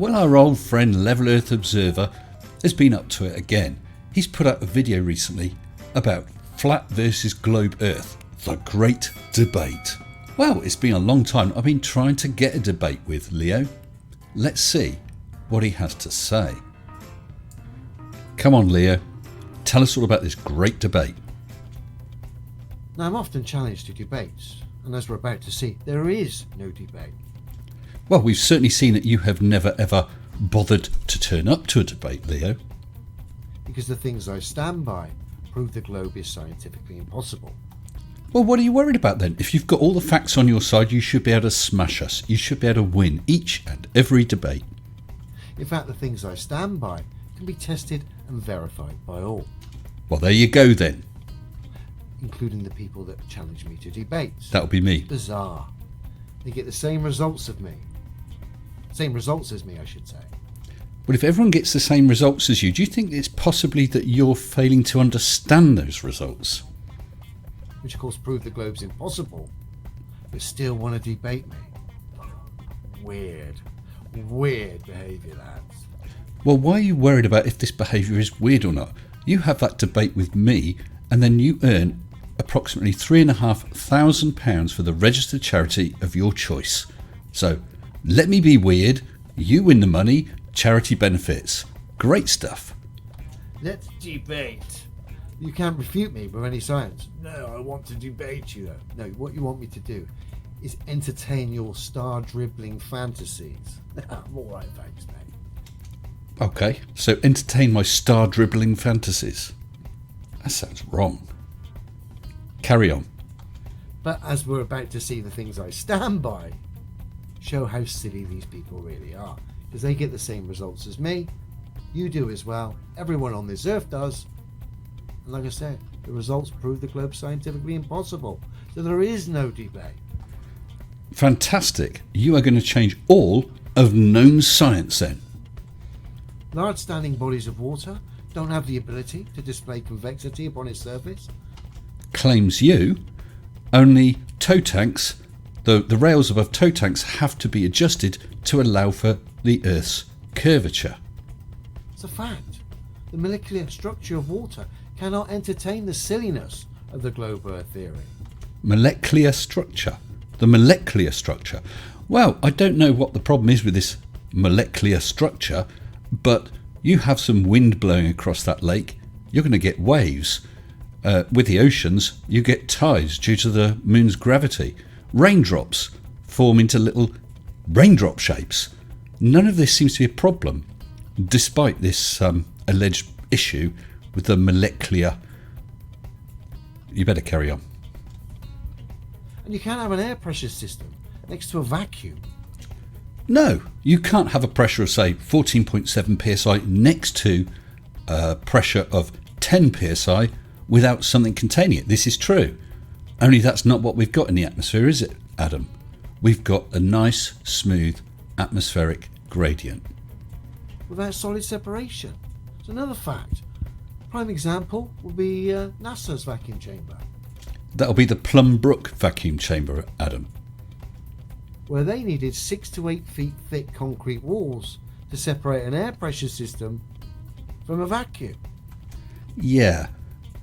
Well, our old friend Level Earth Observer has been up to it again. He's put out a video recently about flat versus globe Earth, the great debate. Well, it's been a long time. I've been trying to get a debate with Leo. Let's see what he has to say. Come on, Leo. Tell us all about this great debate. Now, I'm often challenged to debates, and as we're about to see, there is no debate. Well, we've certainly seen that you have never ever bothered to turn up to a debate, Leo. Because the things I stand by prove the globe is scientifically impossible. Well, what are you worried about then? If you've got all the facts on your side, you should be able to smash us. You should be able to win each and every debate. In fact, the things I stand by can be tested and verified by all. Well, there you go then. Including the people that challenge me to debates. That'll be me. It's bizarre. They get the same results of me. Same results as me, I should say. Well, if everyone gets the same results as you, do you think it's possibly that you're failing to understand those results? Which of course prove the globe's impossible, but still want to debate me. Weird behaviour, lads. Well, why are you worried about if this behaviour is weird or not? You have that debate with me, and then you earn approximately £3,500 for the registered charity of your choice. So, let me be weird, you win the money, charity benefits. Great stuff. Let's debate. You can't refute me with any science. No, I want to debate you though. No, what you want me to do is entertain your star-dribbling fantasies. I'm alright, thanks, mate. Okay, so entertain my star-dribbling fantasies. That sounds wrong. Carry on. But as we're about to see the things I stand by, show how silly these people really are. Because they get the same results as me, you do as well, everyone on this earth does. And like I said, the results prove the globe's scientifically impossible. So there is no debate. Fantastic. You are going to change all of known science then. Large standing bodies of water don't have the ability to display convexity upon its surface. Claims you. Only tow tanks, the rails above tow tanks have to be adjusted to allow for the Earth's curvature. It's a fact. The molecular structure of water cannot entertain the silliness of the globe Earth theory. Molecular structure. The molecular structure. Well, I don't know what the problem is with this molecular structure, but you have some wind blowing across that lake, you're going to get waves. With the oceans, you get tides due to the moon's gravity. Raindrops form into little raindrop shapes. None of this seems to be a problem, despite this alleged issue with the molecular. You better carry on. And you can't have an air pressure system next to a vacuum. No, you can't have a pressure of, say, 14.7 psi next to a pressure of 10 psi without something containing it. This is true. Only that's not what we've got in the atmosphere, is it, Adam? We've got a nice, smooth, atmospheric gradient. Without solid separation. It's another fact. Prime example would be NASA's vacuum chamber. That'll be the Plum Brook vacuum chamber, Adam. Where they needed 6 to 8 feet thick concrete walls to separate an air pressure system from a vacuum. Yeah,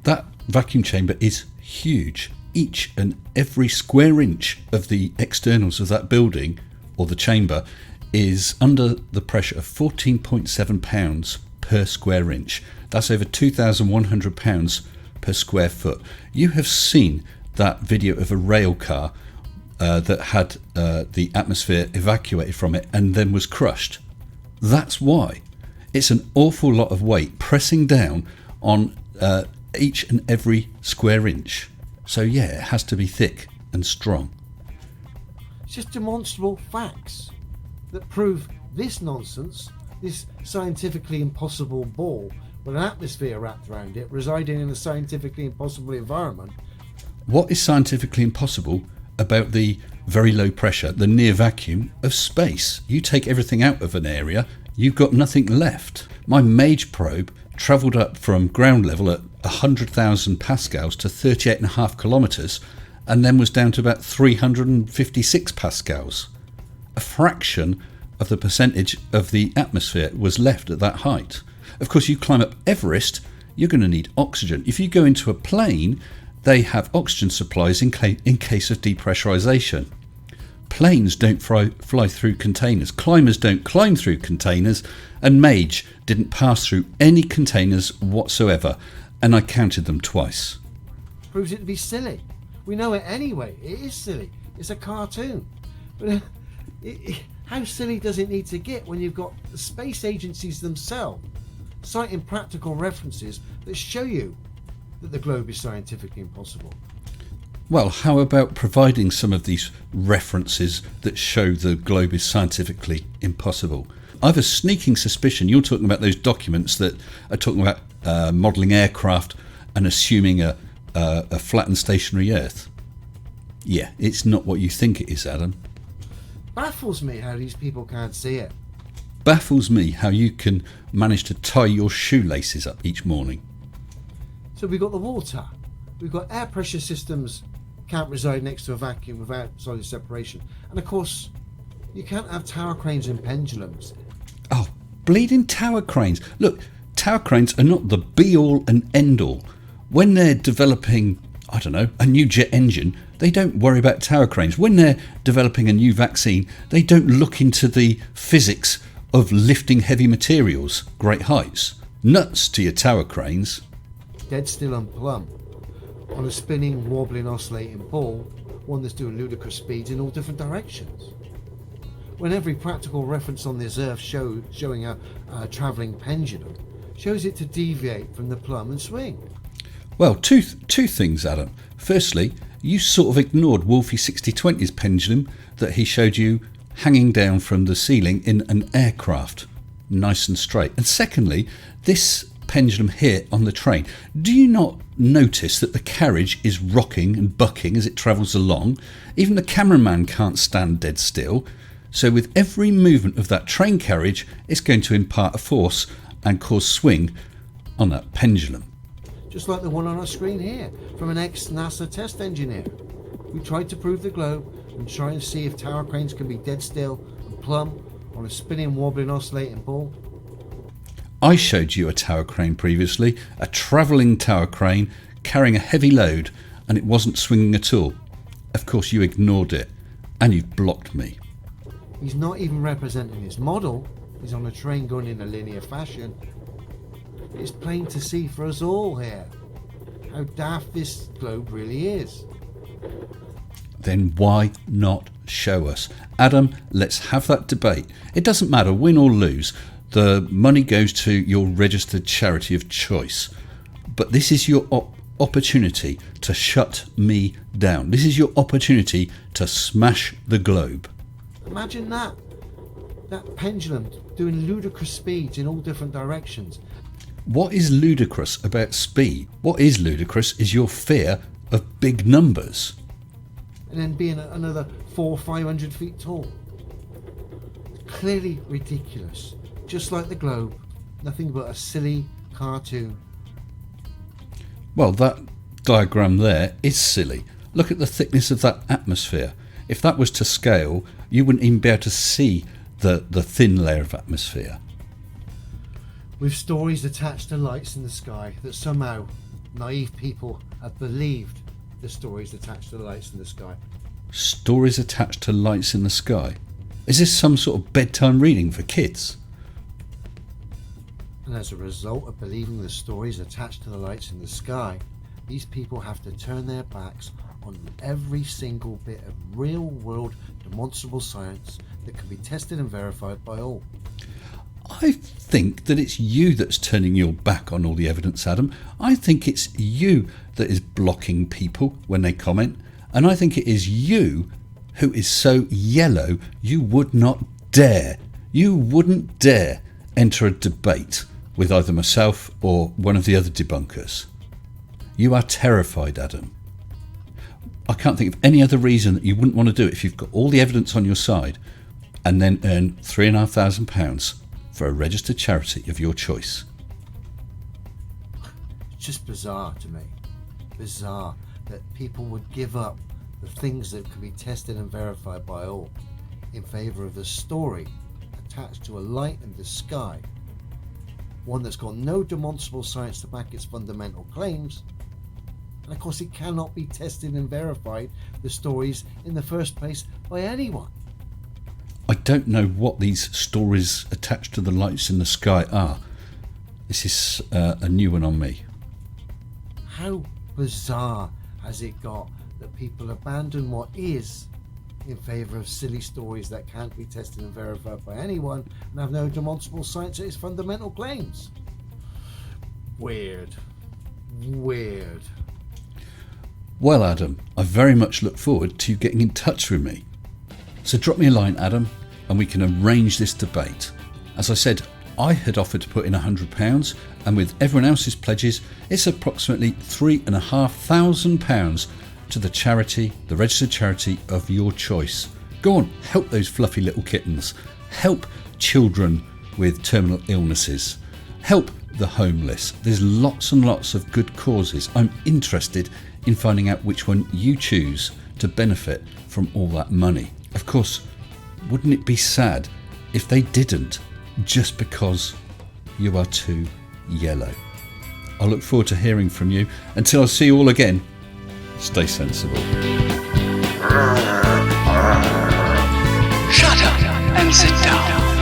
that vacuum chamber is huge. Each and every square inch of the externals of that building or the chamber is under the pressure of 14.7 pounds per square inch. That's over 2,100 pounds per square foot. You have seen that video of a rail car that had the atmosphere evacuated from it and then was crushed. That's why. It's an awful lot of weight pressing down on each and every square inch. So yeah, it has to be thick and strong. It's just demonstrable facts that prove this nonsense, this scientifically impossible ball with an atmosphere wrapped around it, residing in a scientifically impossible environment. What is scientifically impossible about the very low pressure, the near vacuum of space? You take everything out of an area, you've got nothing left. My MAGE probe travelled up from ground level at 100,000 pascals to 38.5 kilometres and then was down to about 356 pascals. A fraction of the percentage of the atmosphere was left at that height. Of course, you climb up Everest, you're going to need oxygen. If you go into a plane, they have oxygen supplies in case of depressurization. Planes don't fly through containers. Climbers don't climb through containers. And Mage didn't pass through any containers whatsoever. And I counted them twice. Proves it to be silly. We know it anyway. It is silly. It's a cartoon. But how silly does it need to get when you've got the space agencies themselves citing practical references that show you that the globe is scientifically impossible? Well, how about providing some of these references that show the globe is scientifically impossible? I have a sneaking suspicion you're talking about those documents that are talking about modelling aircraft and assuming a flattened stationary Earth. Yeah, it's not what you think it is, Adam. Baffles me how these people can't see it. Baffles me how you can manage to tie your shoelaces up each morning. So we've got the water. We've got air pressure systems can't reside next to a vacuum without solid separation. And of course, you can't have tower cranes and pendulums. Oh, bleeding tower cranes. Look, tower cranes are not the be-all and end-all. When they're developing, I don't know, a new jet engine, they don't worry about tower cranes. When they're developing a new vaccine, they don't look into the physics of lifting heavy materials, great heights. Nuts to your tower cranes. Dead still and plumb. On a spinning, wobbling, oscillating ball, one that's doing ludicrous speeds in all different directions. When every practical reference on this Earth showing a travelling pendulum shows it to deviate from the plumb and swing. Well, two things, Adam. Firstly, you sort of ignored Wolfie 6020's pendulum that he showed you hanging down from the ceiling in an aircraft, nice and straight. And secondly, this pendulum here on the train, do you not notice that the carriage is rocking and bucking as it travels along? Even the cameraman can't stand dead still. So with every movement of that train carriage, it's going to impart a force and cause swing on that pendulum. Just like the one on our screen here, from an ex-NASA test engineer. We tried to prove the globe and try and see if tower cranes can be dead still and plumb on a spinning, wobbling, oscillating ball. I showed you a tower crane previously, a travelling tower crane carrying a heavy load, and it wasn't swinging at all. Of course you ignored it, and you've blocked me. He's not even representing his model. He's on a train going in a linear fashion. It's plain to see for us all here how daft this globe really is. Then why not show us? Adam, let's have that debate. It doesn't matter, win or lose. The money goes to your registered charity of choice. But this is your opportunity to shut me down. This is your opportunity to smash the globe. Imagine that. That pendulum doing ludicrous speeds in all different directions. What is ludicrous about speed? What is ludicrous is your fear of big numbers. And then being another 400 or 500 feet tall. Clearly ridiculous. Just like the globe. Nothing but a silly cartoon. Well, that diagram there is silly. Look at the thickness of that atmosphere. If that was to scale, you wouldn't even be able to see the thin layer of atmosphere. With stories attached to lights in the sky that somehow naive people have believed the stories attached to the lights in the sky. Stories attached to lights in the sky? Is this some sort of bedtime reading for kids? And as a result of believing the stories attached to the lights in the sky, these people have to turn their backs on every single bit of real-world demonstrable science that can be tested and verified by all. I think that it's you that's turning your back on all the evidence, Adam. I think it's you that is blocking people when they comment. And I think it is you who is so yellow you would not dare, you wouldn't dare enter a debate with either myself or one of the other debunkers. You are terrified, Adam. I can't think of any other reason that you wouldn't want to do it if you've got all the evidence on your side and then earn £3,500 for a registered charity of your choice. It's just bizarre to me. Bizarre that people would give up the things that can be tested and verified by all in favour of the story attached to a light in the sky, one that's got no demonstrable science to back its fundamental claims, and of course it cannot be tested and verified, the stories in the first place, by anyone. I don't know what these stories attached to the lights in the sky are. This is a new one on me. How bizarre has it got that people abandon what is in favour of silly stories that can't be tested and verified by anyone and have no demonstrable science at its fundamental claims? Weird. Well, Adam, I very much look forward to you getting in touch with me. So drop me a line, Adam, and we can arrange this debate. As I said, I had offered to put in £100, and with everyone else's pledges, it's approximately £3,500 to the charity, the registered charity of your choice. Go on, help those fluffy little kittens. Help children with terminal illnesses. Help the homeless. There's lots and lots of good causes. I'm interested in finding out which one you choose to benefit from all that money. Of course, wouldn't it be sad if they didn't, just because you are too yellow? I look forward to hearing from you. Until I see you all again, stay sensible. Shut up and sit down.